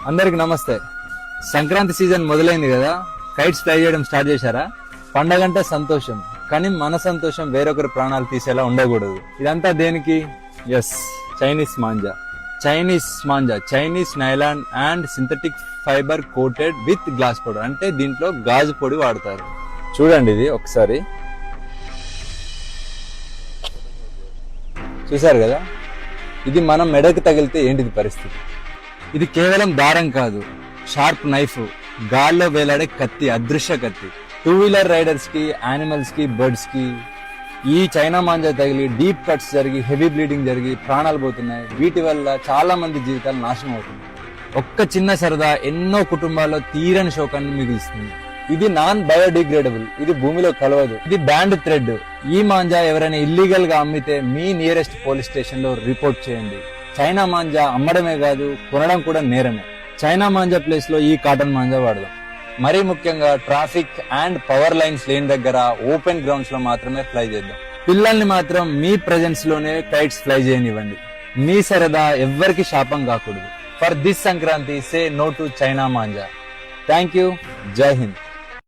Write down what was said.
అందరికి నమస్తే. సంక్రాంతి సీజన్ మొదలైంది కదా, కైట్స్ ఫ్లై చేయడం స్టార్ట్ చేశారా? పండగంటే సంతోషం, కానీ మన సంతోషం వేరొకరి ప్రాణాలు తీసేలా ఉండకూడదు. ఇదంతా దేనికి? Yes, Chinese manja. Chinese nylon and synthetic fibre coated with glass powder. అంటే దీంట్లో గాజు పొడి వాడతారు. చూడండి, ఇది ఒకసారి చూసారు కదా, ఇది మనం మెడకు తగిలితే ఏంటిది పరిస్థితి? ఇది కేవలం దారం కాదు, షార్ప్ నైఫ్, గాల్లో వేలాడే కత్తి, అదృశ్య కత్తి. 2-వీలర్ రైడర్స్ కి, యానిమల్స్ కి, బర్డ్స్ కి ఈ చైనా మాంజా తగిలి డీప్ కట్స్ జరిగి హెవీ బ్లీడింగ్ జరిగి ప్రాణాలు పోతున్నాయి. వీటి వల్ల చాలా మంది జీవితాలు నాశనం అవుతున్నాయి. ఒక్క చిన్న సరదా ఎన్నో కుటుంబాల్లో తీరని శోకాన్ని మిగులుస్తుంది. ఇది నాన్ బయోడిగ్రేడబుల్, ఇది భూమిలో కలవదు, ఇది బ్యాండ్ థ్రెడ్. ఈ మాంజా ఎవరైనా ఇల్లీగల్ గా అమ్మితే మీ నియరెస్ట్ పోలీస్ స్టేషన్ లో రిపోర్ట్ చేయండి. చైనా మాంజా అమ్మడమే కాదు, కొనడం కూడా నేరమే. చైనా మాంజా ప్లేస్ లో ఈ కాటన్ మాంజా వాడదాం. మరీ ముఖ్యంగా ట్రాఫిక్ అండ్ పవర్ లైన్స్ లేని దగ్గర ఓపెన్ గ్రౌండ్స్ లో మాత్రమే ఫ్లై చేద్దాం. పిల్లల్ని మాత్రం మీ ప్రెజెన్స్ లోనే కైట్స్ ఫ్లై చేయనివ్వండి. మీ సరదా ఎవ్వరికి శాపం కాకూడదు. For this Sankranti, say no to China manja. Thank you. జై హింద్.